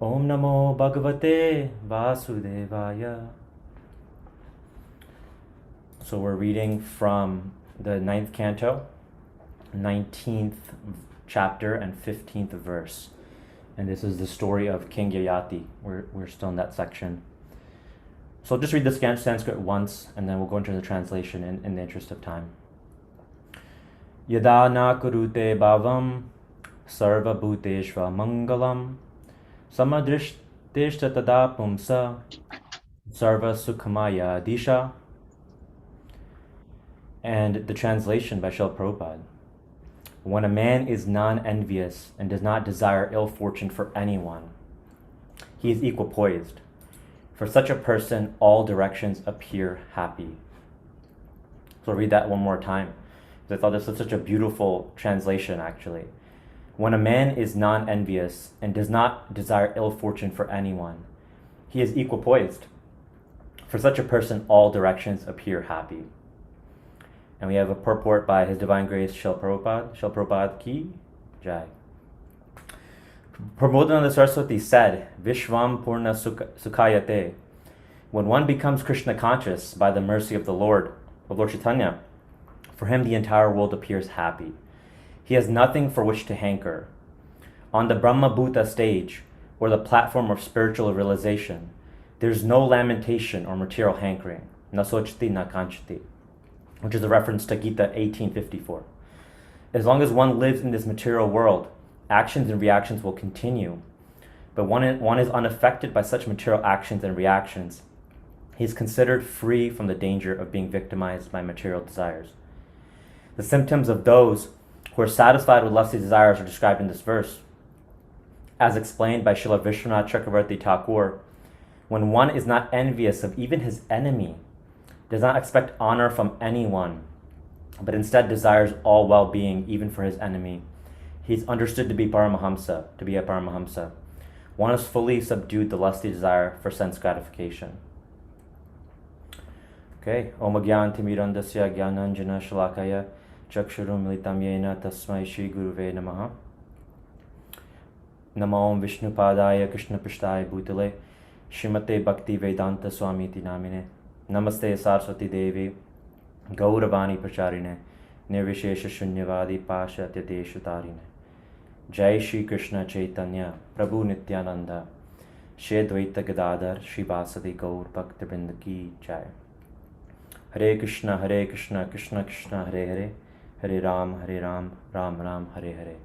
Om Namo Bhagavate Vasudevaya. So we're reading from the 9th canto, 19th chapter and 15th verse. And this is the story of King Yayati. We're still in that section. So I'll just read the Sanskrit once, and then we'll go into the translation in the interest of time. Yada na kurute bhavam sarva bhuteshva mangalam samadrishteshta tada pumsa sarva sukhamaya disha. And the translation by Srila Prabhupada. When a man is non-envious and does not desire ill fortune for anyone, he is equipoised. For such a person, all directions appear happy. So I'll read that one more time, because I thought this was such a beautiful translation, actually. When a man is non-envious and does not desire ill fortune for anyone, he is equipoised. For such a person, all directions appear happy. And we have a purport by His Divine Grace Srila Prabhupada. Srila Prabhupada ki jai. Prabodhananda Saraswati said, Vishvam Purna Sukhayate. When one becomes Krishna conscious by the mercy of the Lord Chaitanya, for him the entire world appears happy. He has nothing for which to hanker. On the Brahma Bhuta stage, or the platform of spiritual realization, there is no lamentation or material hankering. Na sochti na kanchati, which is a reference to Gita 1854. As long as one lives in this material world, actions and reactions will continue, but one is unaffected by such material actions and reactions. He is considered free from the danger of being victimized by material desires. The symptoms of those who are satisfied with lusty desires are described in this verse. As explained by Srila Vishwanath Chakravarti Thakur, when one is not envious of even his enemy, does not expect honor from anyone, but instead desires all well-being even for his enemy, he is understood to be Paramahamsa, to be a Paramahamsa. One has fully subdued the lusty desire for sense gratification. Okay. Om Gyan Timirandasya Gyananjana Shalakaya Chakshurum Militam Yena Tasmai Shri Guruve Namaha. Namo Om Vishnu Padaya Krishna Prishtaya Bhutale Shrimate Bhakti Vedanta Swamiti Namine. Namaste Saraswati Devi Gauravani Pracharine Nirvishesha Shunyavadi Pasha Tyateshu Tarine. Jai Shri Krishna Chaitanya Prabhu Nityananda Shri Dvaita Gadadhar Shri Vasadi Gaur Bhaktivinoda Ki Jai. Hare Krishna Krishna Krishna Hare Hare Hare Ram Ram Ram Hare Hare.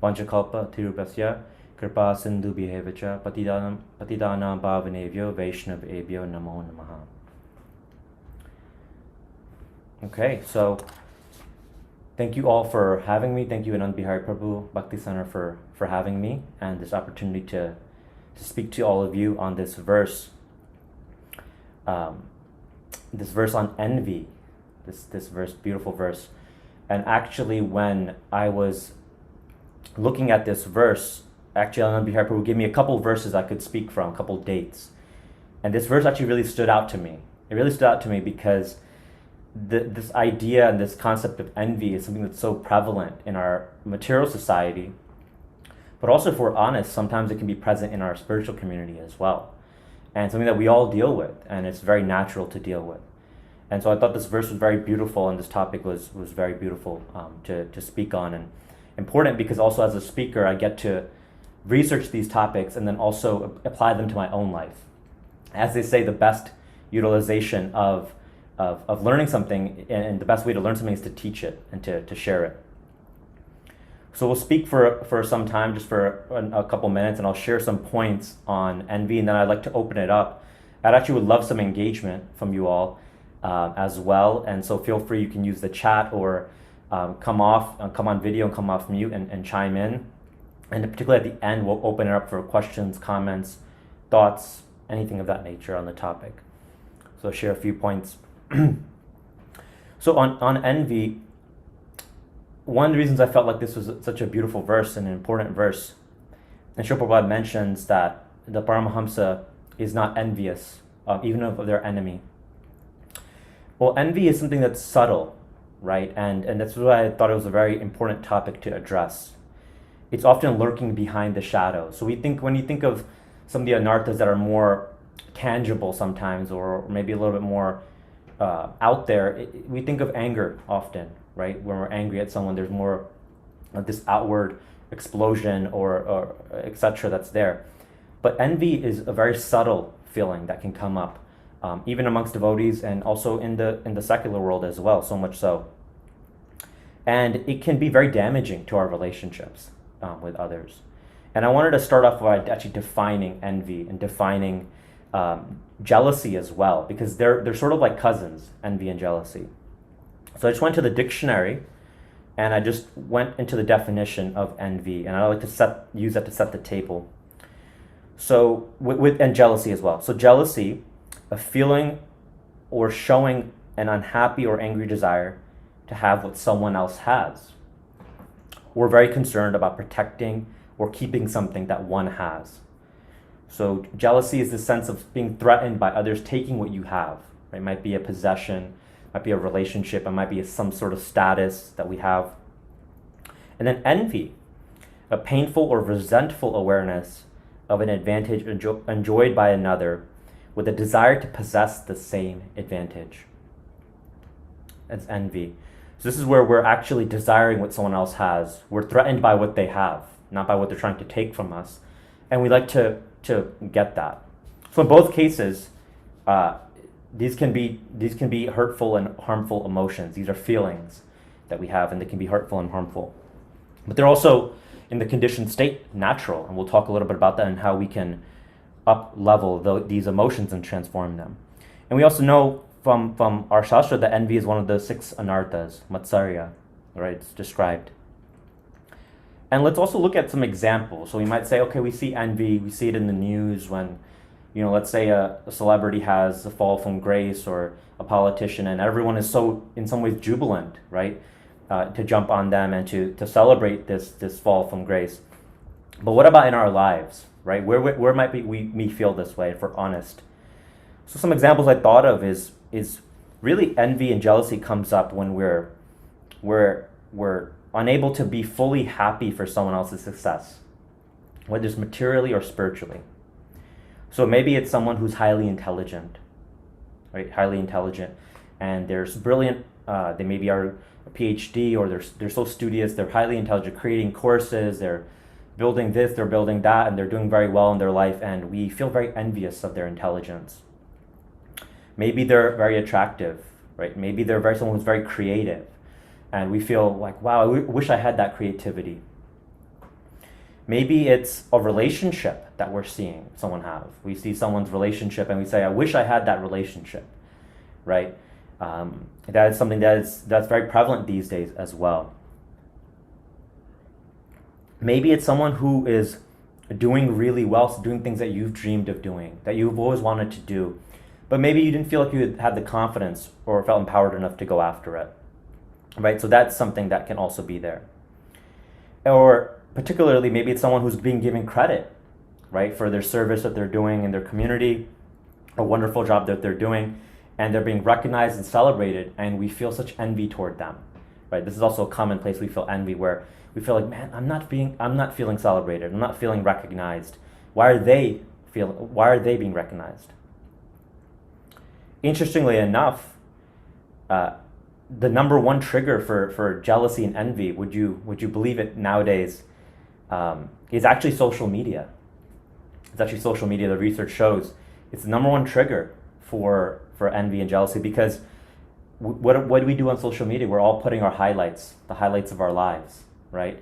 Vanchakalpa Tirupasya Kripa Sindhu Bhihevacha Patidanam Bhavanevyo Vaishnav Ebhyo Namo Namaha. Okay, so thank you all for having me. Thank you, Anand Bihari Prabhu Bhakti Center for having me and this opportunity to speak to all of you on this verse. This verse on envy, this verse, beautiful verse. And actually, when I was looking at this verse, actually, Anand Bihari Prabhu gave me a couple verses I could speak from, a couple dates. And this verse actually really stood out to me. It really stood out to me because this idea and this concept of envy is something that's so prevalent in our material society, but also, if we're honest, sometimes it can be present in our spiritual community as well, and something that we all deal with, and it's very natural to deal with. And so I thought this verse was very beautiful, and this topic was very beautiful to speak on, and important because also as a speaker I get to research these topics and then also apply them to my own life. As they say, the best utilization of learning something, and the best way to learn something is to teach it and to share it. So we'll speak for some time, just for a couple minutes, and I'll share some points on envy, and then I'd like to open it up. I'd actually would love some engagement from you all as well, and so feel free, you can use the chat or come on video and come off mute and chime in. And particularly at the end, we'll open it up for questions, comments, thoughts, anything of that nature on the topic. So I'll share a few points. So on envy, one of the reasons I felt like this was such a beautiful verse and an important verse, and Srila Prabhupada mentions that the Paramahamsa is not envious, even of their enemy. Well, envy is something that's subtle, right? And that's why I thought it was a very important topic to address. it's often lurking behind the shadows. So when you think of some of the anarthas that are more tangible sometimes, or maybe a little bit more out there, we think of anger often, right? When we're angry at someone, there's more of this outward explosion or etc. that's there. But envy is a very subtle feeling that can come up, even amongst devotees and also in the secular world as well, so much so. And it can be very damaging to our relationships with others. And I wanted to start off by actually defining envy and defining jealousy as well, because they're sort of like cousins, envy and jealousy. So I just went to the dictionary and I just went into the definition of envy, and I like to use that to set the table. So and jealousy as well. So jealousy, a feeling or showing an unhappy or angry desire to have what someone else has. We're very concerned about protecting or keeping something that one has. So jealousy is the sense of being threatened by others taking what you have. It might be a possession, might be a relationship, it might be some sort of status that we have. And then envy, a painful or resentful awareness of an advantage enjoyed by another with a desire to possess the same advantage. That's envy. So this is where we're actually desiring what someone else has. We're threatened by what they have, not by what they're trying to take from us. And we like to get that. So in both cases, these can be hurtful and harmful emotions. These are feelings that we have, and they can be hurtful and harmful. But they're also, in the conditioned state, natural. And we'll talk a little bit about that and how we can up-level these emotions and transform them. And we also know from our Shastra that envy is one of the 6 anarthas, Matsarya, right? It's described. And let's also look at some examples. So we might say, okay, we see envy, we see it in the news when, let's say a celebrity has a fall from grace, or a politician, and everyone is so, in some ways, jubilant, right? To jump on them and to celebrate this fall from grace. But what about in our lives, right? Where might we feel this way, if we're honest? So some examples I thought of is really envy and jealousy comes up when we're unable to be fully happy for someone else's success, whether it's materially or spiritually. So maybe it's someone who's highly intelligent, right? Highly intelligent, and they're brilliant. They maybe are a PhD, or they're so studious. They're highly intelligent, creating courses. They're building this, they're building that, and they're doing very well in their life. And we feel very envious of their intelligence. Maybe they're very attractive, right? Maybe they're someone who's very creative, and we feel like, wow, I wish I had that creativity. Maybe it's a relationship that we're seeing someone have. We see someone's relationship and we say, I wish I had that relationship, right? That is something that's very prevalent these days as well. Maybe it's someone who is doing really well, so doing things that you've dreamed of doing, that you've always wanted to do, but maybe you didn't feel like you had the confidence or felt empowered enough to go after it, right? So that's something that can also be there. Or particularly, maybe it's someone who's being given credit, right, for their service that they're doing in their community, a wonderful job that they're doing, and they're being recognized and celebrated, and we feel such envy toward them, right? This is also a common place we feel envy, where we feel like, man, I'm not feeling celebrated, I'm not feeling recognized. Why are they being recognized? Interestingly enough, the number one trigger for jealousy and envy, would you believe it nowadays, is actually social media. It's actually social media. The research shows it's the number one trigger for envy and jealousy, because what do we do on social media? We're all putting our highlights, the highlights of our lives, right?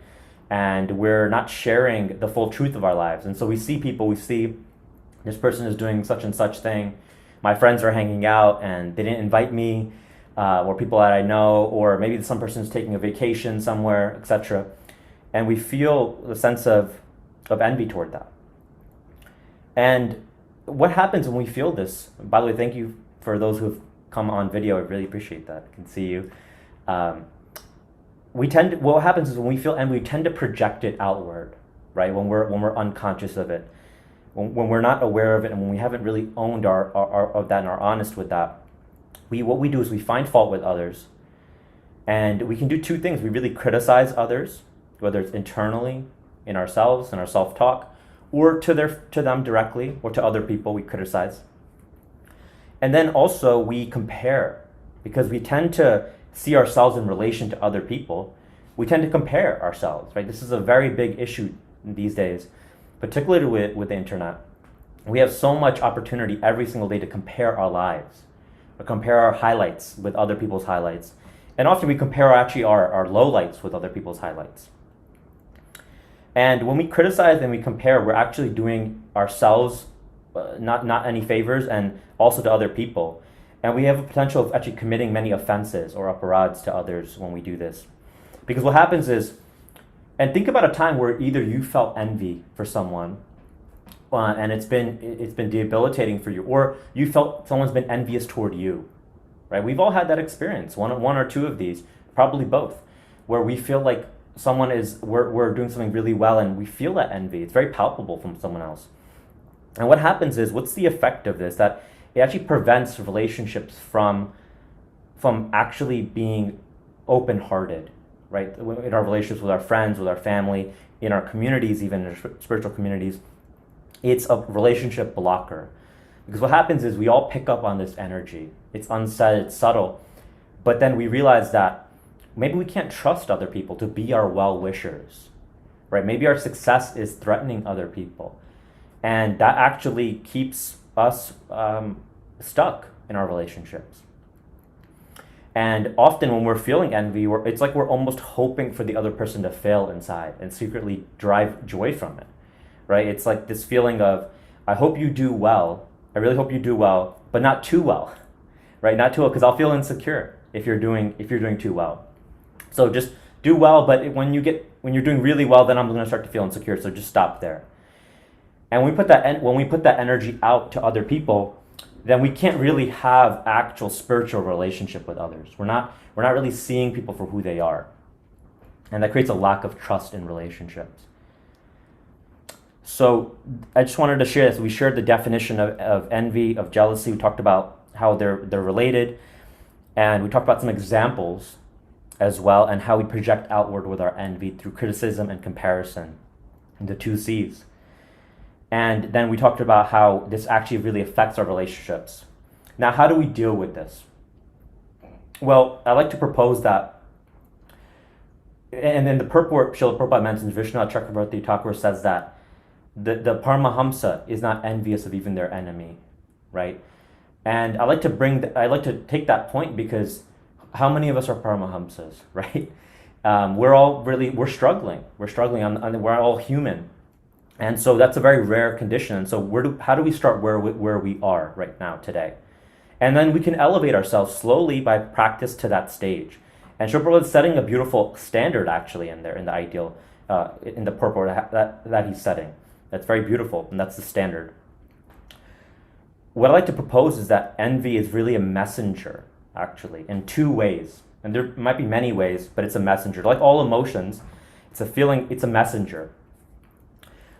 And we're not sharing the full truth of our lives. And so we see this person is doing such and such thing. My friends are hanging out and they didn't invite me, or people that I know, or maybe some person is taking a vacation somewhere, etc. And we feel the sense of envy toward that. And what happens when we feel this? By the way, thank you for those who've come on video. I really appreciate that. I can see you. What happens is when we feel envy, we tend to project it outward, right? When we're unconscious of it, when we're not aware of it, and when we haven't really owned our of that and are honest with that, what we do is we find fault with others, and we can do two things. We really criticize others, whether it's internally in ourselves and our self-talk, or to them directly, or to other people we criticize. And then also we compare, because we tend to see ourselves in relation to other people. We tend to compare ourselves, right? This is a very big issue these days, particularly with the internet. We have so much opportunity every single day to compare our lives, or compare our highlights with other people's highlights. And often we compare actually our lowlights with other people's highlights. And when we criticize and we compare, we're actually doing ourselves not any favors, and also to other people. And we have a potential of actually committing many offenses or aparads to others when we do this. Because what happens is, and think about a time where either you felt envy for someone, and it's been debilitating for you, or you felt someone's been envious toward you, right? We've all had that experience, one or two of these, probably both, where we feel like we're doing something really well, and we feel that envy. It's very palpable from someone else. And what happens is, what's the effect of this? That it actually prevents relationships from actually being open-hearted, right? In our relationships with our friends, with our family, in our communities, even in our spiritual communities, it's a relationship blocker. Because what happens is we all pick up on this energy. It's unsaid, it's subtle. But then we realize that maybe we can't trust other people to be our well-wishers, right? Maybe our success is threatening other people. And that actually keeps us stuck in our relationships. And often when we're feeling envy, it's like we're almost hoping for the other person to fail inside and secretly derive joy from it, right? It's like this feeling of, I hope you do well. I really hope you do well, but not too well, right? Not too well, because I'll feel insecure if you're doing too well. So just do well, but when you're doing really well, then I'm going to start to feel insecure. So just stop there. And when we put that energy out to other people, then we can't really have actual spiritual relationship with others. We're not really seeing people for who they are. And that creates a lack of trust in relationships. So I just wanted to share this. We shared the definition of envy, of jealousy. We talked about how they're related. And we talked about some examples as well, and how we project outward with our envy through criticism and comparison, the two C's. And then we talked about how this actually really affects our relationships. Now, how do we deal with this? Well, I like to propose that, and then the purport Srila Prabhupada mentions, Vishnu Chakravarti Thakur says that the Paramahamsa is not envious of even their enemy, right? And I like to take that point, because how many of us are Paramahamsas, right? We're struggling. We're all human. And so that's a very rare condition. And so how do we start where we are right now today? And then we can elevate ourselves slowly by practice to that stage. And Srila is setting a beautiful standard actually in there, in the ideal, in the purport that he's setting. That's very beautiful, and that's the standard. What I like to propose is that envy is really a messenger, actually, in two ways. And there might be many ways, but it's a messenger. Like all emotions, it's a feeling, it's a messenger.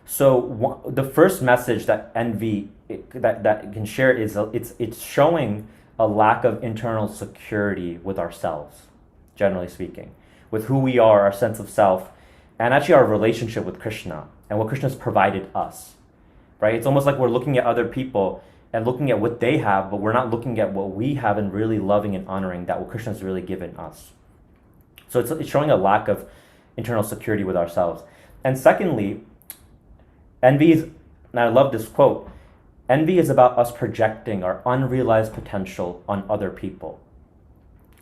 So the first message that envy that it can share is it's showing a lack of internal security with ourselves, generally speaking, with who we are, our sense of self, and actually our relationship with Krishna and what Krishna's provided us, right? It's almost like we're looking at other people and looking at what they have, but we're not looking at what we have and really loving and honoring that what Krishna's really given us. So it's showing a lack of internal security with ourselves. And secondly, envy is, and I love this quote, envy is about us projecting our unrealized potential on other people.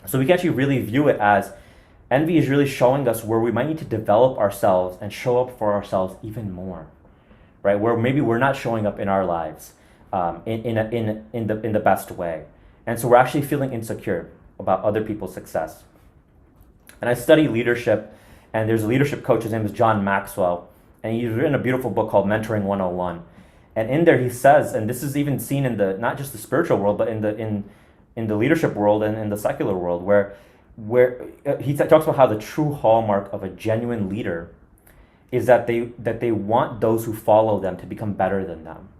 So we can actually really view it as envy is really showing us where we might need to develop ourselves and show up for ourselves even more, right? Where maybe we're not showing up in our lives in the best way. And so we're actually feeling insecure about other people's success. And I study leadership, and there's a leadership coach, his name is John Maxwell, and he's written a beautiful book called Mentoring 101. And in there he says, and this is even seen in the not just the spiritual world, but in the leadership world and in the secular world, where he talks about how the true hallmark of a genuine leader is that they want those who follow them to become better than them.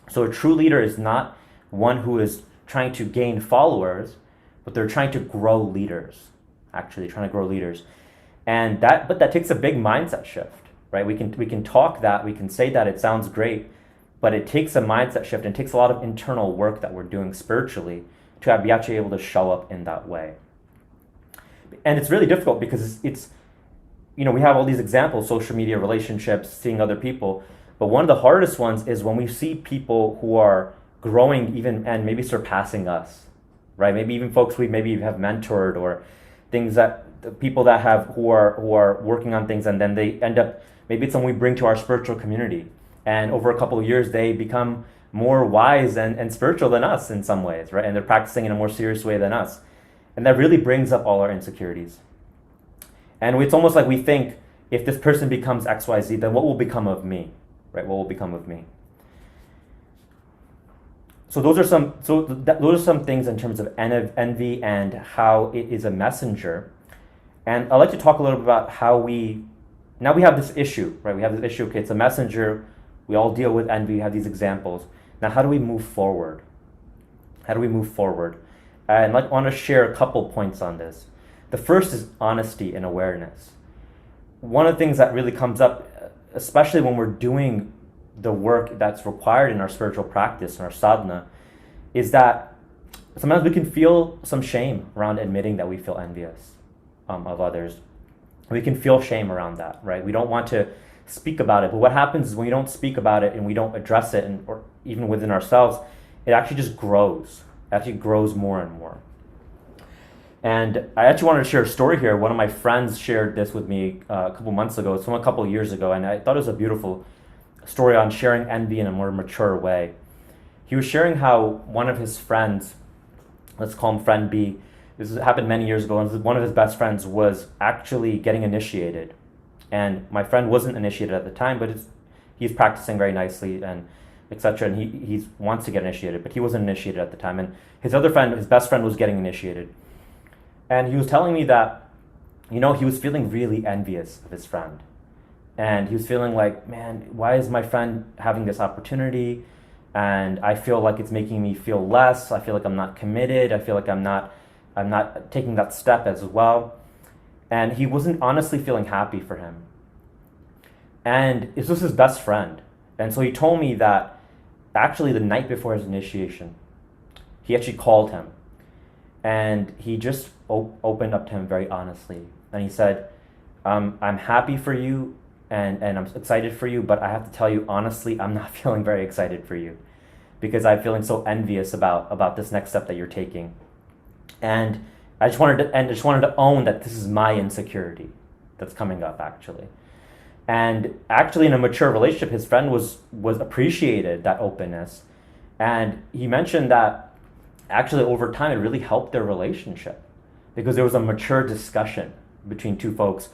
So a true leader is not one who is trying to gain followers, but they're trying to grow leaders, actually trying to grow leaders. But that takes a big mindset shift, right? We can talk that, we can say that, it sounds great, but it takes a mindset shift and it takes a lot of internal work that we're doing spiritually to be actually able to show up in that way. And it's really difficult because it's we have all these examples, social media, relationships, seeing other people, but one of the hardest ones is when we see people who are growing even and maybe surpassing us, right? Maybe even folks we maybe have mentored, or things that the people that have who are working on things, and then they end up, maybe it's someone we bring to our spiritual community, and over a couple of years they become more wise and spiritual than us in some ways, right? And they're practicing in a more serious way than us. And that really brings up all our insecurities. And it's almost like we think, if this person becomes XYZ, then what will become of me, right? What will become of me? So those are some things in terms of envy and how it is a messenger. And I'd like to talk a little bit about how we have this issue, right? We have this issue, okay, it's a messenger. We all deal with envy, we have these examples. Now, how do we move forward? How do we move forward? And I want to share a couple points on this. The first is honesty and awareness. One of the things that really comes up, especially when we're doing the work that's required in our spiritual practice and our sadhana, is that sometimes we can feel some shame around admitting that we feel envious of others. We can feel shame around that, right? We don't want to speak about it, but what happens is when we don't speak about it and we don't address it, or even within ourselves, it actually just grows. It actually grows more and more. And I actually wanted to share a story here. One of my friends shared this with me a couple months ago. It's from a couple of years ago, and I thought it was a beautiful story on sharing envy in a more mature way. He was sharing how one of his friends, let's call him friend B, this happened many years ago, and one of his best friends was actually getting initiated. And my friend wasn't initiated at the time, but he's practicing very nicely and etc. And he wants to get initiated, but he wasn't initiated at the time. And his other friend, his best friend, was getting initiated. And he was telling me that, he was feeling really envious of his friend. And he was feeling like, man, why is my friend having this opportunity? And I feel like it's making me feel less. I feel like I'm not committed. I feel like I'm not taking that step as well. And he wasn't honestly feeling happy for him. And this was his best friend. And so he told me that actually the night before his initiation, he actually called him. And he just opened up to him very honestly. And he said, I'm happy for you and I'm excited for you, but I have to tell you honestly, I'm not feeling very excited for you because I'm feeling so envious about this next step that you're taking. And I just wanted to own that this is my insecurity that's coming up actually. And actually in a mature relationship, his friend was appreciated that openness. And he mentioned that actually over time, it really helped their relationship because there was a mature discussion between two folks.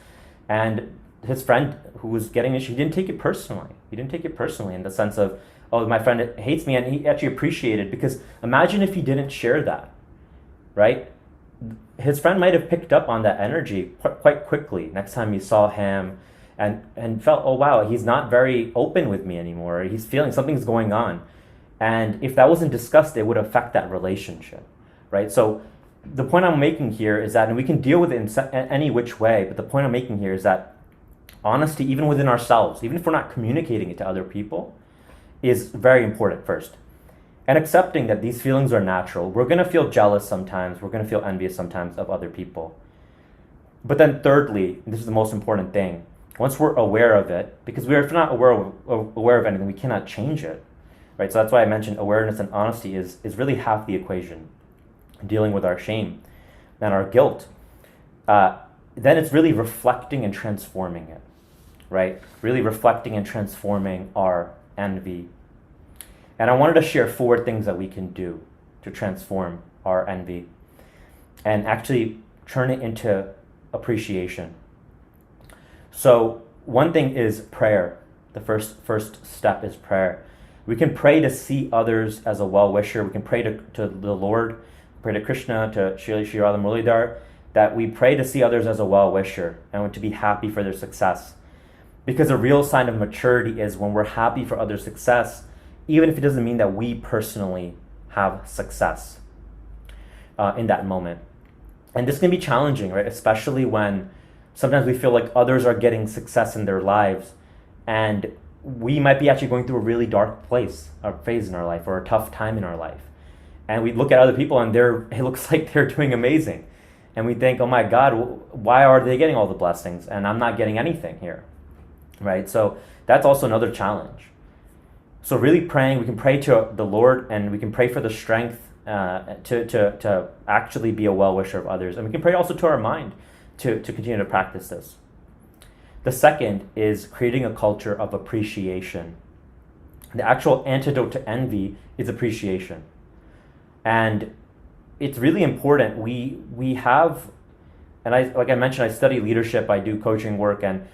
And his friend who was getting it, he didn't take it personally. He didn't take it personally in the sense of, oh, my friend hates me. And he actually appreciated, because imagine if he didn't share that, right? His friend might have picked up on that energy quite quickly next time he saw him and felt, oh, wow, he's not very open with me anymore. He's feeling something's going on. And if that wasn't discussed, it would affect that relationship, right? So the point I'm making here is that, and we can deal with it in any which way, but the point I'm making here is that honesty, even within ourselves, even if we're not communicating it to other people, is very important first. And accepting that these feelings are natural. We're going to feel jealous sometimes. We're going to feel envious sometimes of other people. But then thirdly, this is the most important thing, once we're aware of it, because if we're not aware of anything, we cannot change it, right? So that's why I mentioned awareness and honesty is really half the equation, dealing with our shame and our guilt. Then it's really reflecting and transforming it, right? Really reflecting and transforming our envy. And I wanted to share 4 things that we can do to transform our envy and actually turn it into appreciation. So one thing is prayer. The first step is prayer. We can pray to see others as a well-wisher. We can pray to the Lord, pray to Krishna, to Sri Radha Muralidhar, that we pray to see others as a well-wisher and to be happy for their success. Because a real sign of maturity is when we're happy for others' success, even if it doesn't mean that we personally have success in that moment. And this can be challenging, right? Especially when sometimes we feel like others are getting success in their lives And we might be actually going through a really dark place or phase in our life, or a tough time in our life. And we look at other people and it looks like they're doing amazing. And we think, oh my God, why are they getting all the blessings and I'm not getting anything here, right? So that's also another challenge. So really praying, we can pray to the Lord, and we can pray for the strength to actually be a well-wisher of others. And we can pray also to our mind to continue to practice this. The second is creating a culture of appreciation. The actual antidote to envy is appreciation. And it's really important. We have, and like I mentioned, I study leadership, I do coaching work, and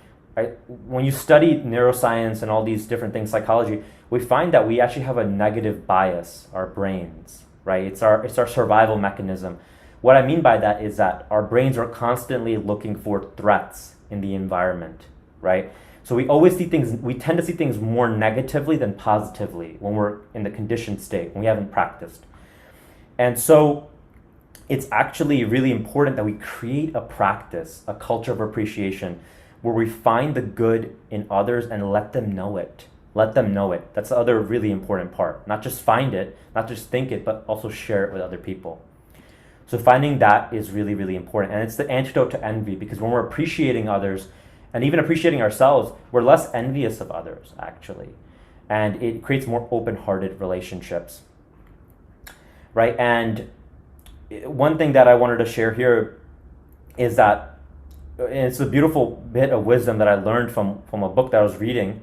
when you study neuroscience and all these different things, psychology, we find that we actually have a negative bias, our brains, right? It's our survival mechanism. What I mean by that is that our brains are constantly looking for threats in the environment, right? So we tend to see things more negatively than positively when we're in the conditioned state, when we haven't practiced. And so it's actually really important that we create a practice, a culture of appreciation, where we find the good in others and let them know it. Let them know it. That's the other really important part. Not just find it, not just think it, but also share it with other people. So finding that is really, really important. And it's the antidote to envy, because when we're appreciating others and even appreciating ourselves, we're less envious of others, actually. And it creates more open-hearted relationships, right? And one thing that I wanted to share here is that, and it's a beautiful bit of wisdom that I learned from a book that I was reading,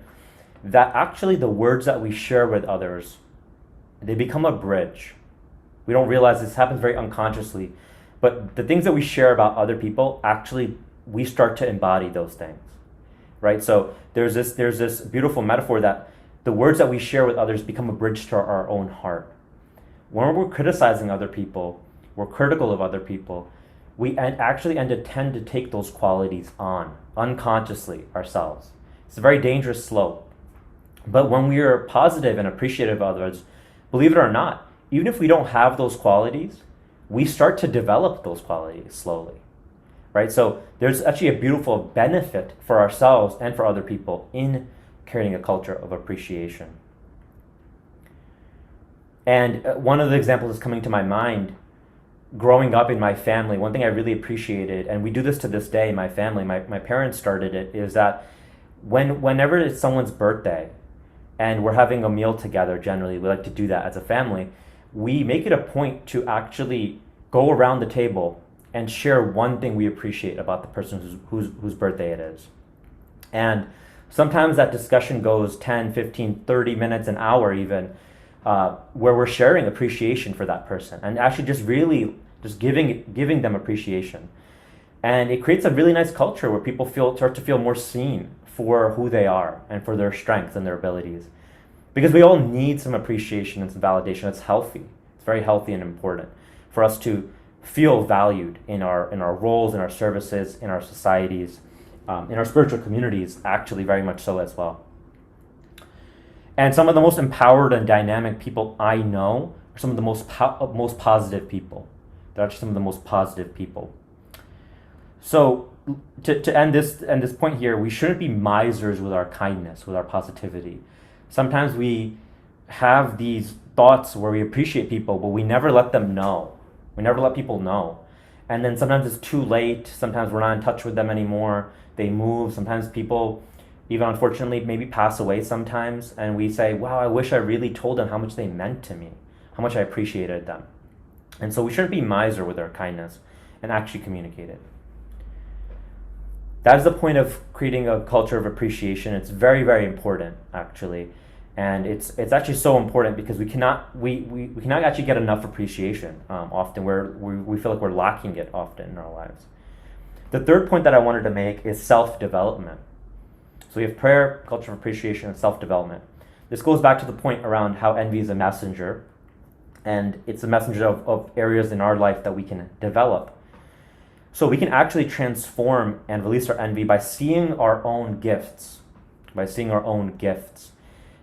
that actually the words that we share with others, they become a bridge. We don't realize this happens very unconsciously, but the things that we share about other people, actually we start to embody those things, right? So there's this beautiful metaphor that the words that we share with others become a bridge to our own heart. When we're criticizing other people, we're critical of other people, we actually tend to take those qualities on unconsciously ourselves. It's a very dangerous slope. But when we are positive and appreciative of others, believe it or not, even if we don't have those qualities, we start to develop those qualities slowly, right? So there's actually a beautiful benefit for ourselves and for other people in creating a culture of appreciation. And one of the examples that's coming to my mind, growing up in my family, one thing I really appreciated, and we do this to this day in my family, my parents started it, is that whenever it's someone's birthday and we're having a meal together, generally, we like to do that as a family, we make it a point to actually go around the table and share one thing we appreciate about the person whose birthday it is. And sometimes that discussion goes 10, 15, 30 minutes, an hour even, where we're sharing appreciation for that person and actually just giving them appreciation. And it creates a really nice culture where people start to feel more seen for who they are and for their strengths and their abilities. Because we all need some appreciation and some validation. It's healthy. It's very healthy and important for us to feel valued in our roles, in our services, in our societies, in our spiritual communities, actually very much so as well. And some of the most empowered and dynamic people I know are some of the most positive people. They're actually some of the most positive people. So to end this point here, we shouldn't be misers with our kindness, with our positivity. Sometimes we have these thoughts where we appreciate people, but we never let them know. We never let people know. And then sometimes it's too late. Sometimes we're not in touch with them anymore. They move. Sometimes people, even unfortunately, maybe pass away sometimes. And we say, wow, I wish I really told them how much they meant to me, how much I appreciated them. And so we shouldn't be miser with our kindness and actually communicate it. That is the point of creating a culture of appreciation. It's very, very important, actually. And it's actually so important because we cannot actually get enough appreciation often. We feel like we're lacking it often in our lives. The third point that I wanted to make is self-development. So we have prayer, culture of appreciation, and self-development. This goes back to the point around how envy is a messenger. And it's a messenger of areas in our life that we can develop. So we can actually transform and release our envy by seeing our own gifts.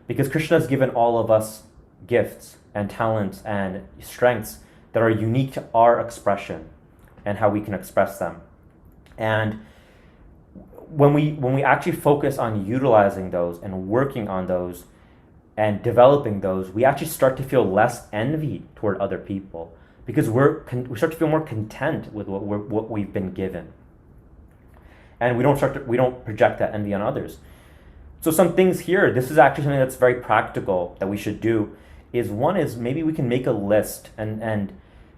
Because Krishna has given all of us gifts and talents and strengths that are unique to our expression and how we can express them. And when we actually focus on utilizing those and working on those and developing those, we actually start to feel less envy toward other people, because we start to feel more content with what we've been given, and we don't project that envy on others. So some things here, this is actually something that's very practical that we should do. One is maybe we can make a list, and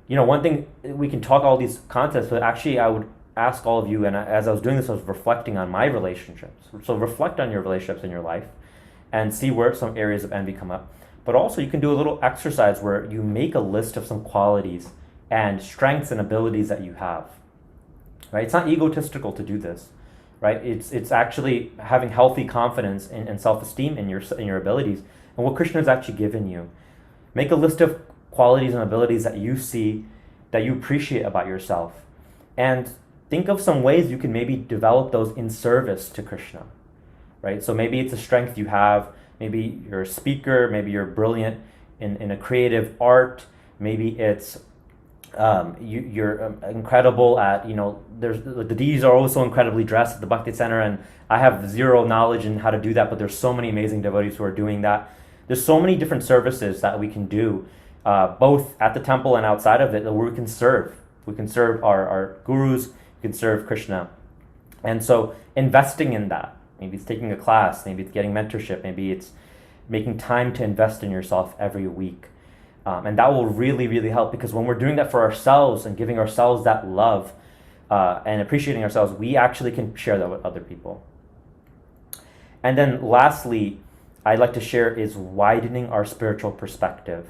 one thing, we can talk all these concepts, but actually I would ask all of you, and as I was doing this, I was reflecting on my relationships. So reflect on your relationships in your life and see where some areas of envy come up. But also you can do a little exercise where you make a list of some qualities and strengths and abilities that you have, right? It's not egotistical to do this, right? It's actually having healthy confidence and self-esteem in your abilities and what Krishna has actually given you. Make a list of qualities and abilities that you see, that you appreciate about yourself, and think of some ways you can maybe develop those in service to Krishna, right? So maybe it's a strength you have. Maybe you're a speaker. Maybe you're brilliant in a creative art. Maybe it's you're incredible at, there's the deities are also incredibly dressed at the Bhakti Center, and I have zero knowledge in how to do that, but there's so many amazing devotees who are doing that. There's so many different services that we can do, both at the temple and outside of it, where we can serve. We can serve our gurus, we can serve Krishna. And so investing in that, maybe it's taking a class, maybe it's getting mentorship, maybe it's making time to invest in yourself every week. And that will really, really help, because when we're doing that for ourselves and giving ourselves that love and appreciating ourselves, we actually can share that with other people. And then lastly, I'd like to share is widening our spiritual perspective.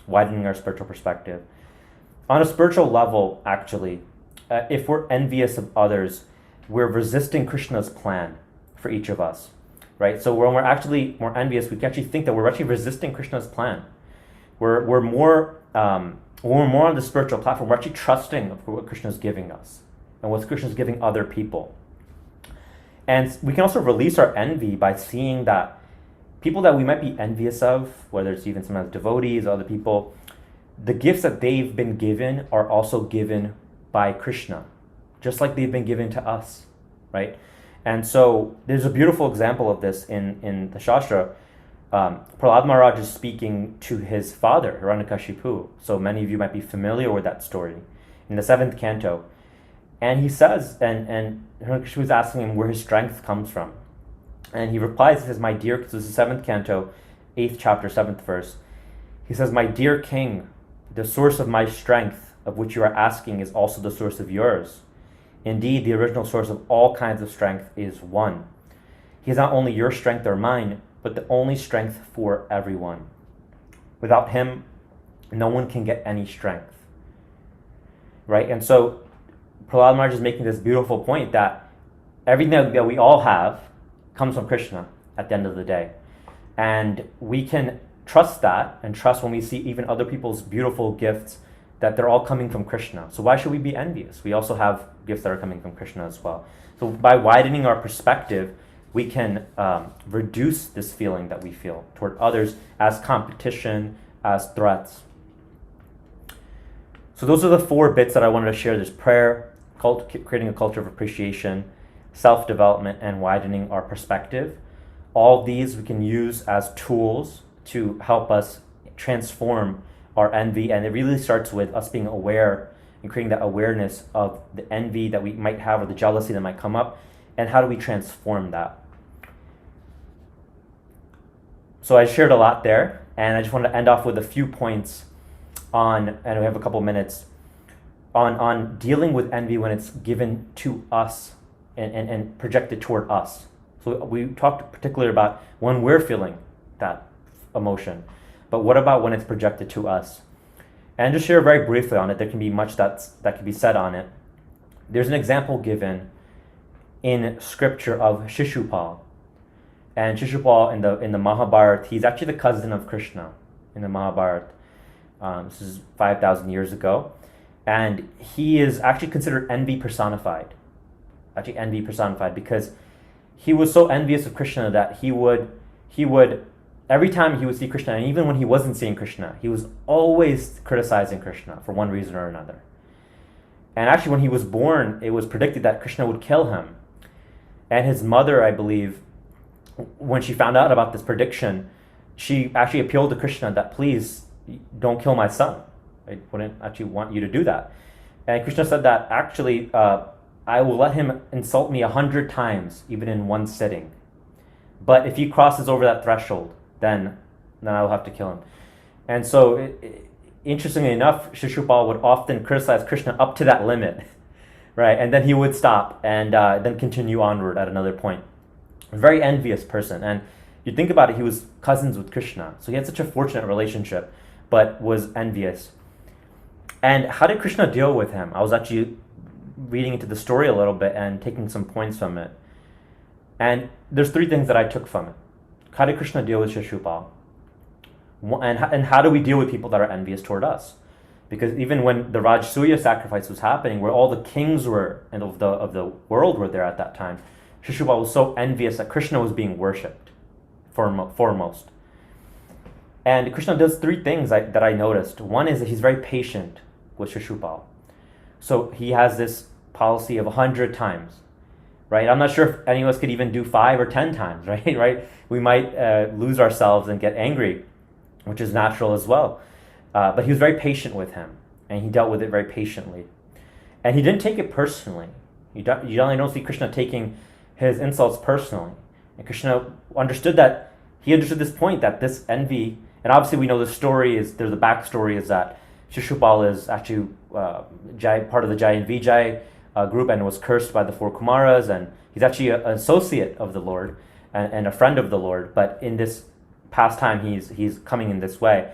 Widening our spiritual perspective. On a spiritual level, actually, if we're envious of others, we're resisting Krishna's plan for each of us, right? So when we're envious, we can actually think that we're actually resisting Krishna's plan. We're more on the spiritual platform. We're actually trusting what Krishna's giving us and what Krishna's giving other people. And we can also release our envy by seeing that people that we might be envious of, whether it's even sometimes devotees or other people, the gifts that they've been given are also given by Krishna, just like they've been given to us, right? And so there's a beautiful example of this in the Shastra. Prahlad Maharaj is speaking to his father, Hiranyakashipu. So many of you might be familiar with that story in the 7th canto. And he says, and Hiranyakashipu is asking him where his strength comes from. And he replies, he says, my dear, this is the 7th canto, 8th chapter, 7th verse. He says, my dear king, the source of my strength, of which you are asking, is also the source of yours. Indeed, the original source of all kinds of strength is one. He is not only your strength or mine, but the only strength for everyone. Without him, no one can get any strength. Right? And so Prahlad Maharaj is making this beautiful point that everything that we all have comes from Krishna at the end of the day. And we can trust that, and trust when we see even other people's beautiful gifts, that they're all coming from Krishna. So why should we be envious? We also have gifts that are coming from Krishna as well. So by widening our perspective, we can reduce this feeling that we feel toward others as competition, as threats. So those are the 4 bits that I wanted to share. There's prayer, creating a culture of appreciation, self-development, and widening our perspective. All of these we can use as tools to help us transform our envy, and it really starts with us being aware and creating that awareness of the envy that we might have or the jealousy that might come up, and how do we transform that. So I shared a lot there, and I just want to end off with a few points on, and we have a couple minutes, on dealing with envy when it's given to us and projected toward us. So we talked particularly about when we're feeling that emotion, but what about when it's projected to us? And just share very briefly on it. There can be much that can be said on it. There's an example given in scripture of Shishupal. And Shishupal in the Mahabharata, he's actually the cousin of Krishna in the Mahabharata. This is 5,000 years ago. And he is actually considered envy personified. Actually envy personified, because he was so envious of Krishna that he would every time he would see Krishna, and even when he wasn't seeing Krishna, he was always criticizing Krishna for one reason or another. And actually when he was born, it was predicted that Krishna would kill him. And his mother, I believe, when she found out about this prediction, she actually appealed to Krishna that please don't kill my son. I wouldn't actually want you to do that. And Krishna said that actually, I will let him insult me 100 times, even in one sitting. But if he crosses over that threshold, then I will have to kill him. And so, interestingly enough, Shishupal would often criticize Krishna up to that limit, right? And then he would stop and then continue onward at another point. A very envious person. And you think about it, he was cousins with Krishna. So he had such a fortunate relationship, but was envious. And how did Krishna deal with him? I was actually reading into the story a little bit and taking some points from it. And there's 3 things that I took from it. How did Krishna deal with Shishupal? And how do we deal with people that are envious toward us? Because even when the Rajasuya sacrifice was happening, where all the kings were and of the world were there at that time, Shishupal was so envious that Krishna was being worshipped foremost. And Krishna does 3 things that I noticed. One is that he's very patient with Shishupal. So he has this policy of 100 times, right? I'm not sure if any of us could even do 5 or 10 times, right? Right? We might lose ourselves and get angry, which is natural as well. But he was very patient with him, and he dealt with it very patiently. And he didn't take it personally. You don't see Krishna taking his insults personally. And Krishna understood this point that this envy, and obviously we know the story there's a backstory is that Shishupal is actually part of the Jai and Vijay group and was cursed by the 4 Kumaras, and he's actually an associate of the Lord and a friend of the Lord, but in this past time he's coming in this way.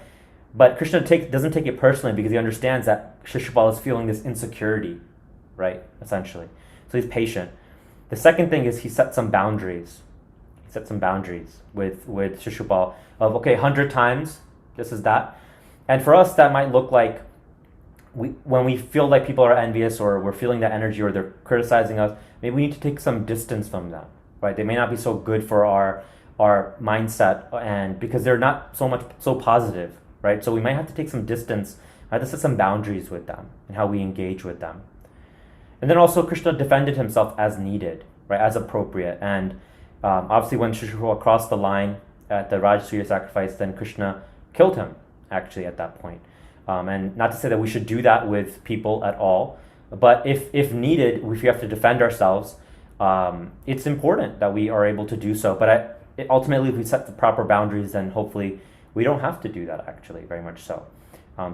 But Krishna doesn't take it personally because he understands that Shishupal is feeling this insecurity, right, essentially. So he's patient. The second thing is he set some boundaries. He set some boundaries with Shishupal of, okay, 100 times, this is that. And for us, that might look like when we feel like people are envious or we're feeling that energy or they're criticizing us, maybe we need to take some distance from them, right? They may not be so good for our mindset, and because they're not so positive, right? So we might have to take some distance, have to set some boundaries with them and how we engage with them. And then also Krishna defended himself as needed, right, as appropriate. And obviously when Shishupal crossed the line at the Rajasuya sacrifice, then Krishna killed him, actually, at that point. And not to say that we should do that with people at all, but if needed, if we have to defend ourselves, it's important that we are able to do so. But ultimately, if we set the proper boundaries, then hopefully we don't have to do that, actually, very much so.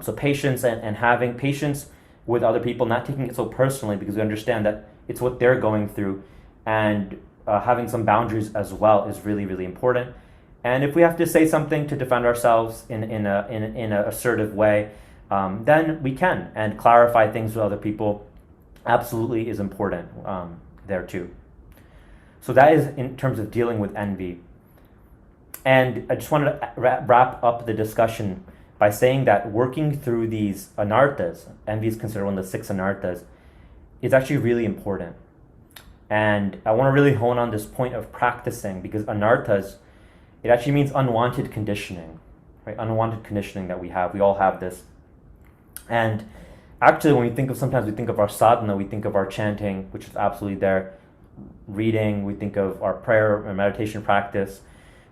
So patience and having patience with other people, not taking it so personally because we understand that it's what they're going through, and having some boundaries as well is really, really important. And if we have to say something to defend ourselves in an assertive way, then we can, and clarify things with other people absolutely is important there too. So that is in terms of dealing with envy. And I just wanted to wrap up the discussion by saying that working through these anarthas, envy is considered one of the 6 anarthas, is actually really important. And I want to really hone on this point of practicing, because anarthas, it actually means unwanted conditioning, right? Unwanted conditioning that we have. We all have this. And actually, when sometimes we think of our sadhana, we think of our chanting, which is absolutely there, reading, we think of our prayer and meditation practice,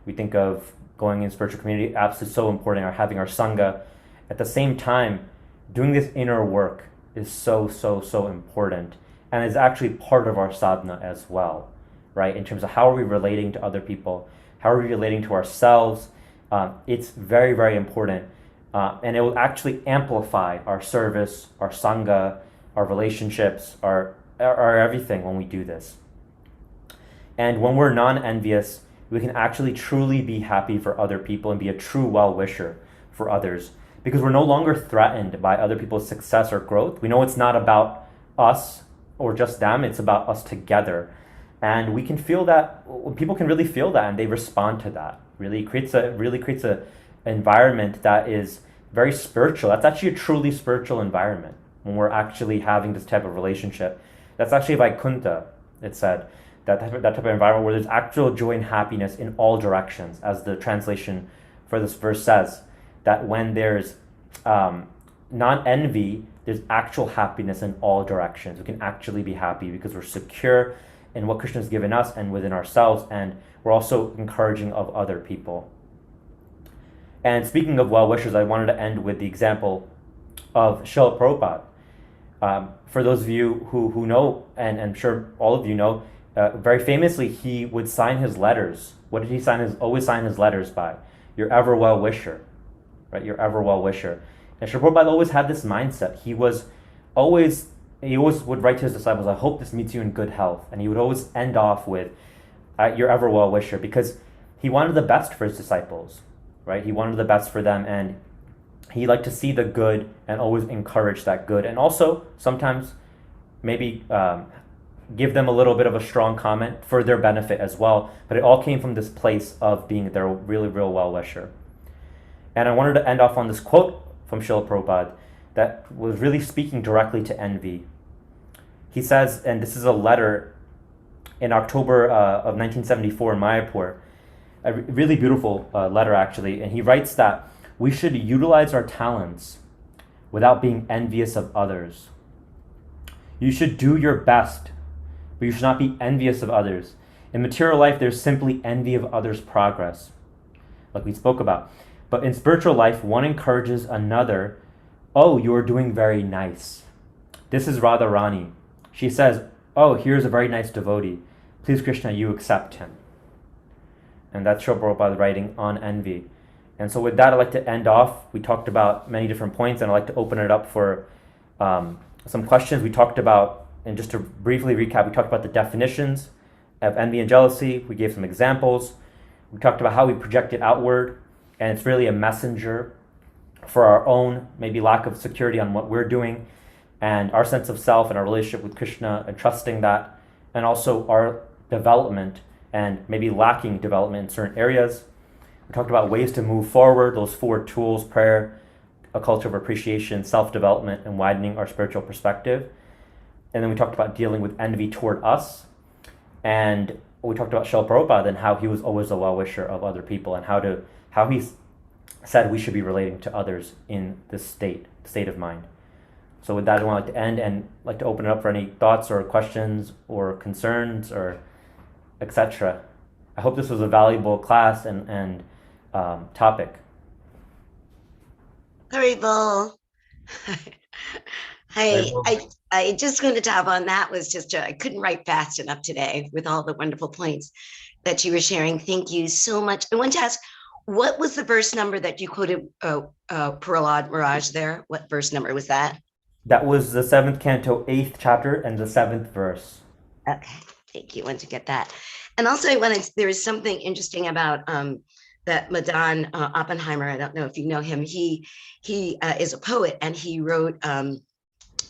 we think of going in spiritual community, absolutely so important, or having our sangha. At the same time, doing this inner work is so, so, so important, and is actually part of our sadhana as well, right? In terms of how are we relating to other people, how are we relating to ourselves, it's very, very important. And it will actually amplify our service, our sangha, our relationships, our everything when we do this. And when we're non-envious, we can actually truly be happy for other people and be a true well-wisher for others, because we're no longer threatened by other people's success or growth. We know it's not about us or just them, it's about us together. And we can feel that, people can really feel that, and they respond to that. Really creates a environment that is very spiritual. That's actually a truly spiritual environment when we're actually having this type of relationship. That's actually Vaikuntha, it said. That type of environment where there's actual joy and happiness in all directions, as the translation for this verse says, that when there's non-envy, there's actual happiness in all directions. We can actually be happy because we're secure in what Krishna has given us and within ourselves, and we're also encouraging of other people. And speaking of well-wishers, I wanted to end with the example of Srila Prabhupada. For those of you who know, and I'm sure all of you know, very famously, he would sign his letters. What did he always sign his letters by? Your ever well-wisher, right? Your ever well-wisher. And Srila Prabhupada always had this mindset. He always would write to his disciples, I hope this meets you in good health. And he would always end off with, your ever well-wisher, because he wanted the best for his disciples, right? He wanted the best for them, and he liked to see the good and always encourage that good. And also, sometimes, maybe give them a little bit of a strong comment for their benefit as well. But it all came from this place of being their really, real well-wisher. And I wanted to end off on this quote from Srila Prabhupada that was really speaking directly to envy. He says, and this is a letter in October of 1974 in Mayapur, a really beautiful letter actually, and he writes that we should utilize our talents without being envious of others. You should do your best, but you should not be envious of others. In material life, there's simply envy of others' progress, like we spoke about. But in spiritual life, one encourages another, oh, you are doing very nice. This is Radharani. She says, oh, here's a very nice devotee. Please, Krishna, you accept him. And that's Srila Prabhupada writing on envy. And so with that, I'd like to end off. We talked about many different points, and I'd like to open it up for some questions. We talked about, and just to briefly recap, we talked about the definitions of envy and jealousy. We gave some examples. We talked about how we project it outward, and it's really a messenger for our own maybe lack of security on what we're doing, and our sense of self and our relationship with Krishna and trusting that, and also our development and maybe lacking development in certain areas. We talked about ways to move forward, those 4 tools: prayer, a culture of appreciation, self-development, and widening our spiritual perspective. And then we talked about dealing with envy toward us. And we talked about Srila Prabhupada and how he was always a well-wisher of other people, and how he said we should be relating to others in this state of mind. So with that, I want to end and like to open it up for any thoughts or questions or concerns or etc. I hope this was a valuable class and topic. Haribol. I just going to tap on that was just I couldn't write fast enough today with all the wonderful points that you were sharing. Thank you so much. I want to ask, what was the verse number that you quoted, Prahlad Maharaj there? What verse number was that? That was the 7th canto, 8th chapter, and the 7th verse. Okay, thank you. Want to get that. And also there is something interesting about that Madan Oppenheimer. I don't know if you know him. He is a poet, and he wrote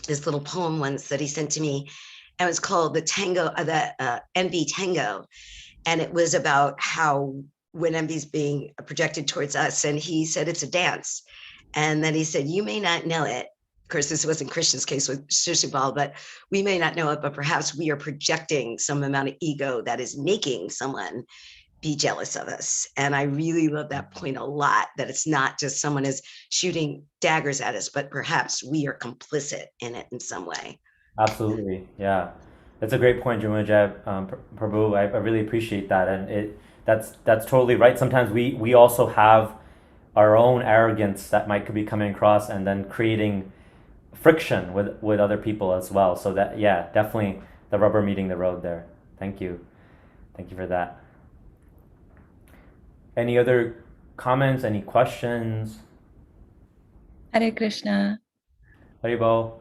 this little poem once that he sent to me, and it was called the Envy Tango. And it was about how when envy is being projected towards us, and he said it's a dance. And then he said, you may not know it. Of course, this wasn't Krishna's case with Shishibal, but we may not know it, but perhaps we are projecting some amount of ego that is making someone be jealous of us. And I really love that point a lot, that it's not just someone is shooting daggers at us, but perhaps we are complicit in it in some way. Absolutely, yeah. That's a great point, Jumanjab, Prabhu. I really appreciate that, and that's totally right. Sometimes we also have our own arrogance that might be coming across, and then creating friction with other people as well. So that, yeah, definitely the rubber meeting the road there. Thank you for that. Any other comments? Any questions? Hare Krishna. Haribol.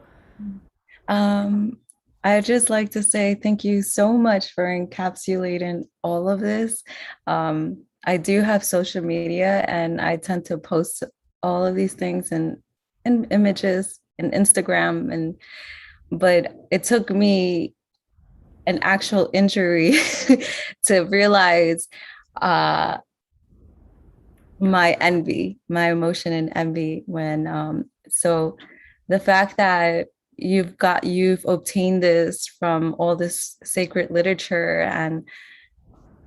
I'd just like to say thank you so much for encapsulating all of this. I do have social media, and I tend to post all of these things in images and Instagram, but it took me an actual injury to realize my emotion and envy when so the fact that you've obtained this from all this sacred literature, and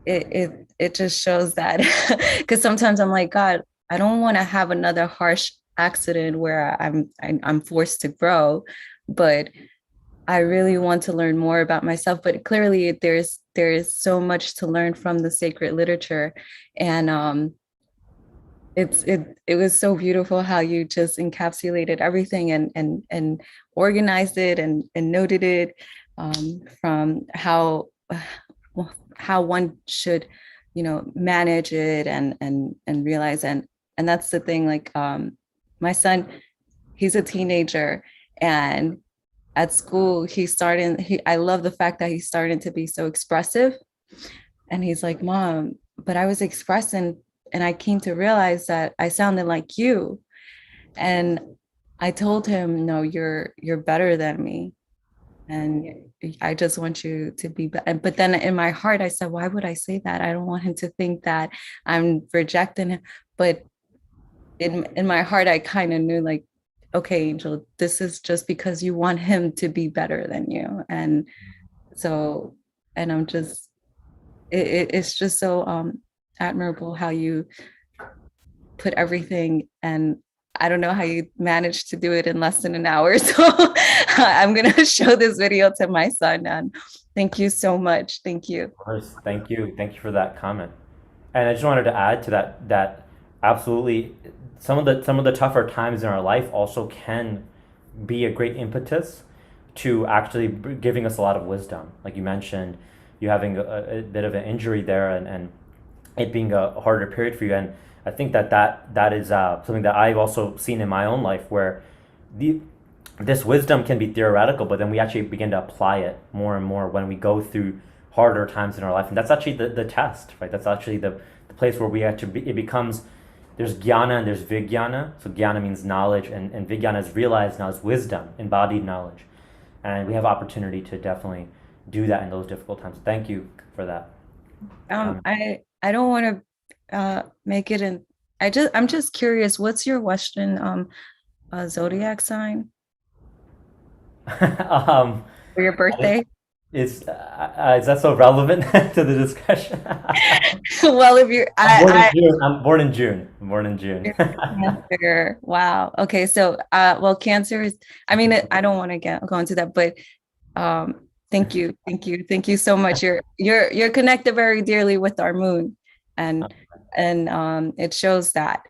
it just shows that because sometimes I'm like, God, I don't want to have another harsh accident where I'm forced to grow, but I really want to learn more about myself, but clearly there's so much to learn from the sacred literature. And it was so beautiful how you just encapsulated everything and organized it and noted it, from how one should, manage it and realize. And that's the thing, like, my son, he's a teenager, and at school I love the fact that he's starting to be so expressive. And he's like, Mom, but I was expressing and I came to realize that I sounded like you. And I told him, no, you're better than me. And I just want you to be better. But then in my heart, I said, why would I say that? I don't want him to think that I'm rejecting him. But in my heart, I kind of knew, like, okay, Angel, this is just because you want him to be better than you. And so, and I'm just, it's just so admirable how you put everything, and I don't know how you managed to do it in less than an hour. So I'm going to show this video to my son, and thank you so much. Thank you. Of course, thank you. Thank you for that comment. And I just wanted to add to that absolutely some of the tougher times in our life also can be a great impetus to actually giving us a lot of wisdom. Like you mentioned, you having a bit of an injury there, and it being a harder period for you. And I think that is something that I've also seen in my own life, where this wisdom can be theoretical, but then we actually begin to apply it more and more when we go through harder times in our life. And that's actually the test, right? That's actually the place where we actually, it becomes, there's jnana and there's vijnana. So jnana means knowledge, and vijnana is realized knowledge, wisdom, embodied knowledge. And we have opportunity to definitely do that in those difficult times. Thank you for that. I don't want to make it in. I'm just curious. What's your Western zodiac sign For for your birthday? is that so relevant to the discussion? Well, if you're, I'm born in June. I'm born in June. Cancer. Wow. Okay. So, well, Cancer is. I mean, I don't want to go into that, but thank you so much. You're connected very dearly with our moon, and it shows that.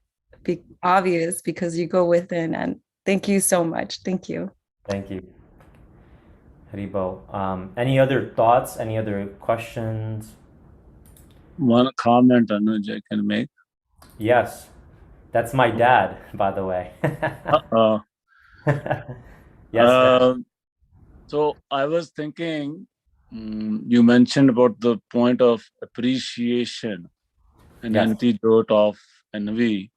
Obvious because you go within, and thank you so much. Thank you. Thank you, Haribo. Any other thoughts? Any other questions? One comment, Anuj, I can make. Yes, that's my dad, by the way. Yes. So I was thinking, you mentioned about the point of appreciation, an Yes. antidote of envy.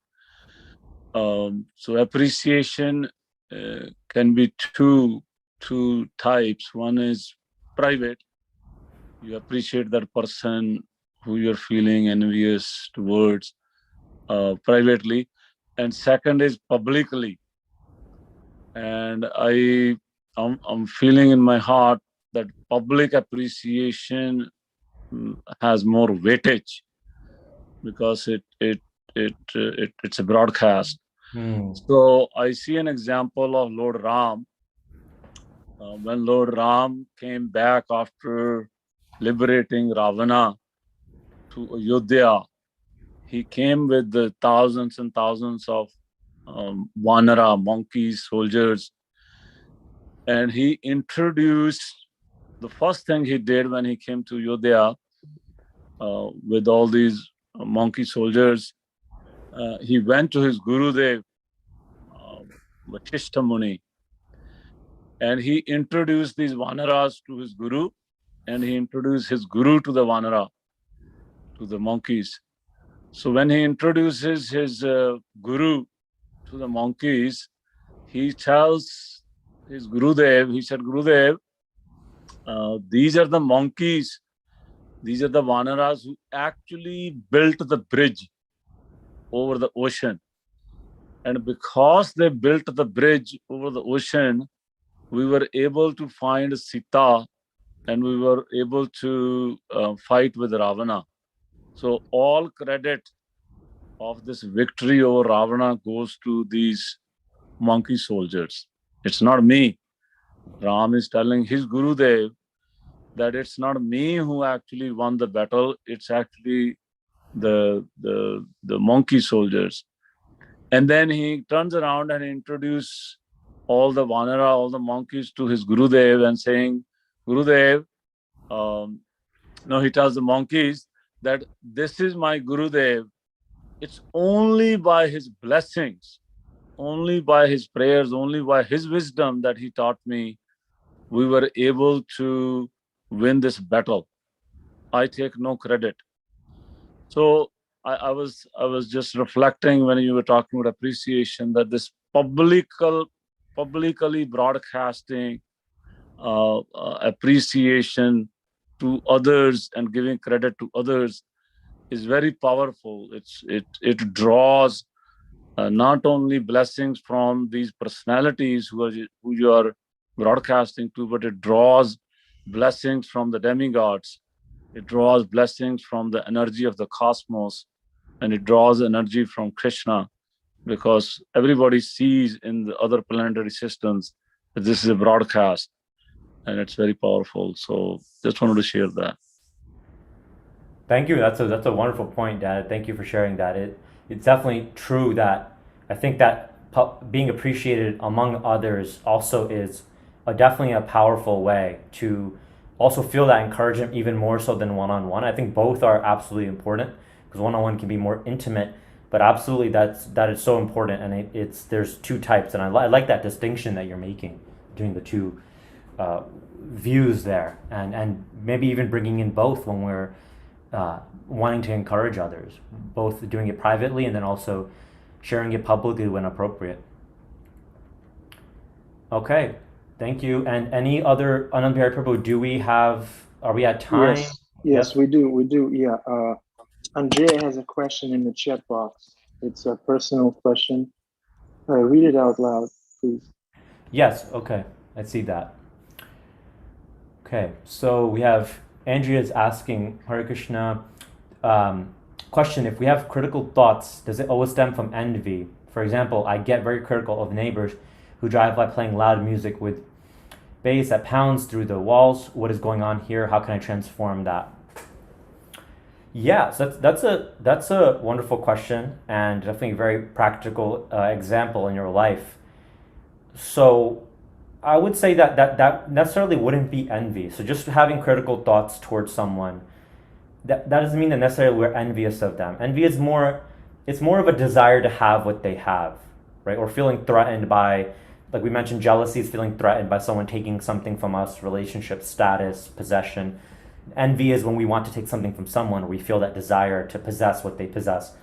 So appreciation can be two types. One is private. You appreciate that person who you're feeling envious towards privately. And second is publicly. And I'm feeling in my heart that public appreciation has more weightage because it's a broadcast. So I see an example of Lord Ram. When Lord Ram came back after liberating Ravana to Ayodhya, he came with the thousands and thousands of Vanara, monkeys, soldiers. And he introduced, the first thing he did when he came to Ayodhya with all these monkey soldiers, he went to his Gurudev, Vashishta Muni, and he introduced these Vanaras to his Guru, and he introduced his Guru to the Vanara, to the monkeys. So when he introduces his Guru to the monkeys, he tells his Gurudev, he said, Gurudev, these are the monkeys, these are the Vanaras who actually built the bridge over the ocean. And because they built the bridge over the ocean, we were able to find Sita, and we were able to fight with Ravana. So all credit of this victory over Ravana goes to these monkey soldiers. It's not me. Ram is telling his Gurudev that it's not me who actually won the battle, it's actually the monkey soldiers. And then he turns around and introduces all the Vanara, all the monkeys to his Gurudev and saying, Gurudev, no, he tells the monkeys that this is my Gurudev. It's only by his blessings, only by his prayers, only by his wisdom that he taught me, we were able to win this battle. I take no credit. So I was just reflecting when you were talking about appreciation, that this publicly broadcasting appreciation to others and giving credit to others is very powerful. It draws not only blessings from these personalities who you are broadcasting to, but it draws blessings from the demigods. It draws blessings from the energy of the cosmos, and it draws energy from Krishna, because everybody sees in the other planetary systems that this is a broadcast, and it's very powerful. So just wanted to share that. Thank you. That's a wonderful point, Dad. Thank you for sharing that. It's definitely true that I think that being appreciated among others also is definitely a powerful way to also feel that encouragement even more so than one-on-one. I think both are absolutely important because one-on-one can be more intimate, but absolutely that is so important. And there's two types, and I like that distinction that you're making between the two views there, and maybe even bringing in both when we're wanting to encourage others, both doing it privately and then also sharing it publicly when appropriate. Okay, thank you. And any other Anand Bihari Prabhu, are we at time? Yes, we do. Yeah. Andrea has a question in the chat box. It's a personal question. Read it out loud, please. Yes, okay. I see that. Okay, so we have Andrea's asking, Hare Krishna, question, if we have critical thoughts, does it always stem from envy? For example, I get very critical of neighbors who drive by playing loud music with bass that pounds through the walls. What is going on here? How can I transform that? Yeah, so that's a wonderful question, and definitely a very practical example in your life. So I would say that necessarily wouldn't be envy. So just having critical thoughts towards someone, that doesn't mean that necessarily we're envious of them. Envy is it's more of a desire to have what they have, right? Or feeling threatened by, like we mentioned, jealousy is feeling threatened by someone taking something from us, relationship, status, possession. Envy is when we want to take something from someone, or we feel that desire to possess what they possess.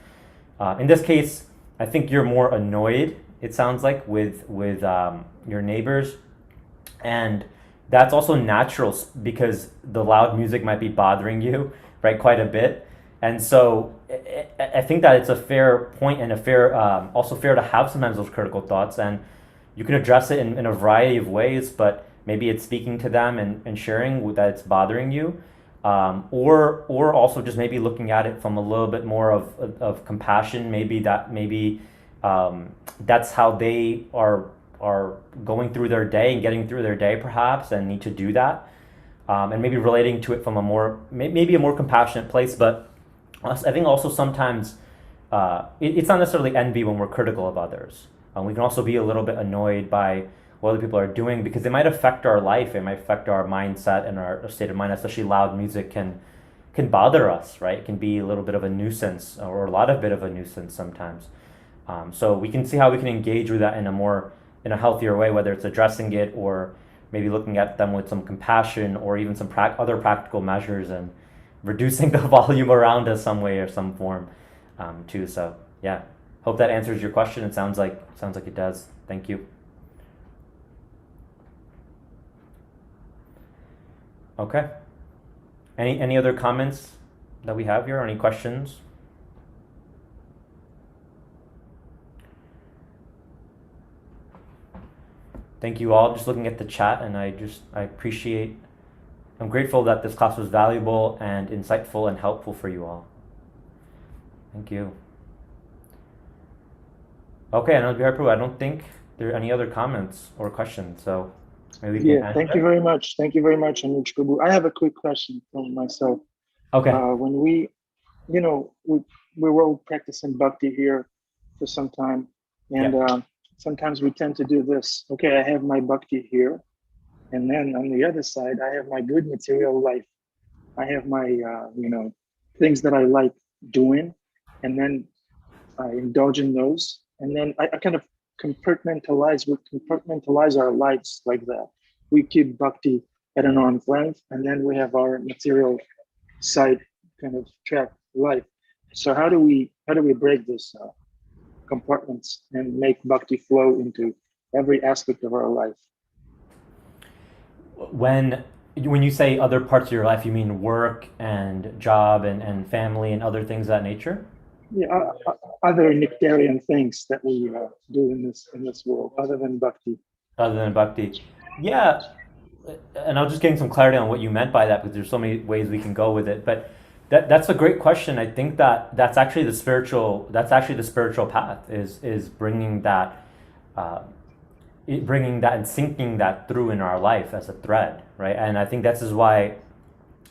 In this case, I think you're more annoyed, it sounds like, with your neighbors. And that's also natural because the loud music might be bothering you, right, quite a bit. And so I think that it's a fair point and also fair to have sometimes those critical thoughts. And you can address it in a variety of ways, but maybe it's speaking to them and sharing that it's bothering you. Or also just maybe looking at it from a little bit more of compassion. Maybe that's how they are going through their day and getting through their day perhaps, and need to do that, and maybe relating to it from a more compassionate place. But I think also sometimes it's not necessarily envy when we're critical of others. We can also be a little bit annoyed by what other people are doing because it might affect our life, it might affect our mindset and our state of mind. Especially loud music can bother us, right? It can be a little bit of a nuisance, or a bit of a nuisance sometimes. So we can see how we can engage with that in a healthier way, whether it's addressing it or maybe looking at them with some compassion, or even some other practical measures and reducing the volume around us some way or some form too. So yeah, hope that answers your question. It sounds like it does. Thank you. Okay. Any other comments that we have here? Any questions? Thank you all. Just looking at the chat, and I'm grateful that this class was valuable and insightful and helpful for you all. Thank you. Okay, Anand Bihari Prabhu, I don't think there are any other comments or questions, so Maybe we can Yeah, thank you very much. Thank you very much, Anuj Prabhu. I have a quick question from myself. Okay. When we, we were all practicing bhakti here for some time, and sometimes we tend to do this. Okay, I have my bhakti here, and then on the other side, I have my good material life. I have my, things that I like doing, and then I indulge in those, and then I kind of compartmentalize our lives like that. We keep bhakti at an arm's length, and then we have our material side kind of track life. So how do we break this compartments and make bhakti flow into every aspect of our life? When you say other parts of your life, you mean work and job and family and other things of that nature? Yeah, other nectarian things that we do in this world, other than bhakti. Other than bhakti, yeah. And I'll just getting some clarity on what you meant by that, because there's so many ways we can go with it. But that's a great question. I think that's actually the spiritual path is bringing that and syncing that through in our life as a thread, right? And I think this is why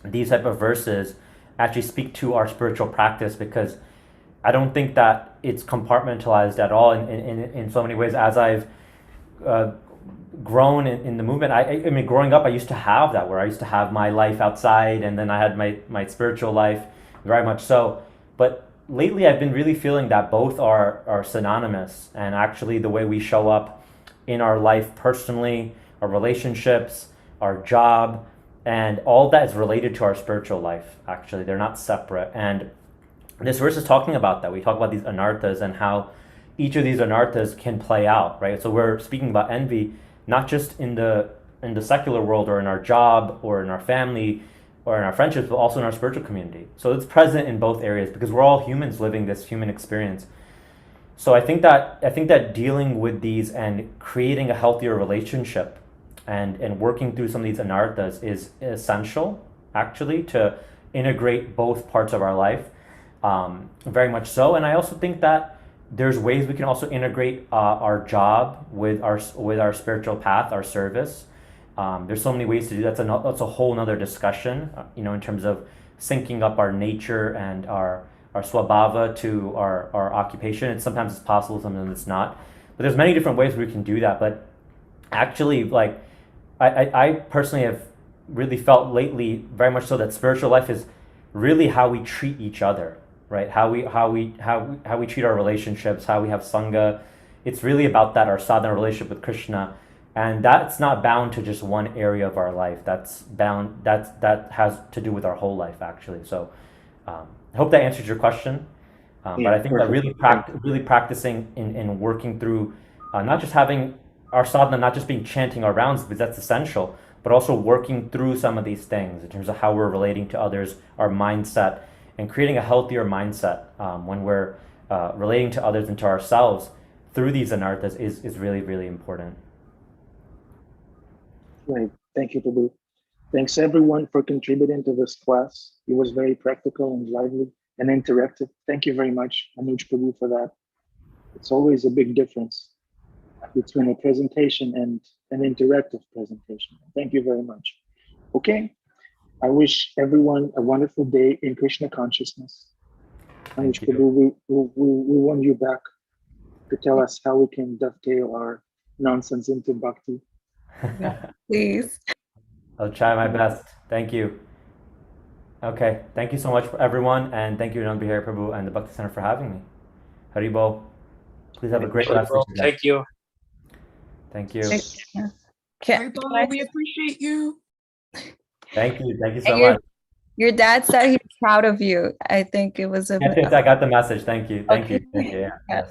these type of verses actually speak to our spiritual practice, because I don't think that it's compartmentalized at all in so many ways. As I've grown in the movement, I mean, growing up, I used to have that, where I used to have my life outside, and then I had my spiritual life, very much so. But lately, I've been really feeling that both are synonymous, and actually the way we show up in our life personally, our relationships, our job, and all that is related to our spiritual life. Actually, they're not separate. And this verse is talking about that. We talk about these anarthas and how each of these anarthas can play out, right? So we're speaking about envy, not just in the secular world or in our job or in our family or in our friendships, but also in our spiritual community. So it's present in both areas, because we're all humans living this human experience. So I think that dealing with these and creating a healthier relationship and working through some of these anarthas is essential, actually, to integrate both parts of our life. Very much so. And I also think that there's ways we can also integrate our job with our spiritual path, our service. There's so many ways to do that. That's a whole nother discussion, in terms of syncing up our nature and our swabhava to our occupation. And sometimes it's possible, sometimes it's not. But there's many different ways we can do that. But actually, like, I personally have really felt lately, very much so, that spiritual life is really how we treat each other, right? How we treat our relationships, how we have sangha. It's really about that, our sadhana relationship with Krishna, and that's not bound to just one area of our life. That has to do with our whole life, actually. So I hope that answers your question. But I think perfect. that really practicing in working through, not just having our sadhana, not just being chanting our rounds, because that's essential, but also working through some of these things in terms of how we're relating to others, our mindset, and creating a healthier mindset when we're relating to others and to ourselves through these anarthas is really, really important. Right. Thank you, Prabhu. Thanks everyone for contributing to this class. It was very practical and lively and interactive. Thank you very much, Anuj Prabhu, for that. It's always a big difference between a presentation and an interactive presentation. Thank you very much. Okay. I wish everyone a wonderful day in Krishna consciousness. Anuj Prabhu, we want you back to tell us how we can dovetail our nonsense into bhakti. Please. I'll try my best. Thank you. Okay. Thank you so much, everyone, and thank you, Anand Prabhu and the Bhakti Center for having me. Haribo. Please have a great rest of your day. Thank you. Thank you. Haribo, we appreciate you. Thank you. Thank you so And much. Your dad said he's proud of you. I think it was a. Yes, I got the message. Thank you. Thank Okay. you. Thank you. Yeah. Yes.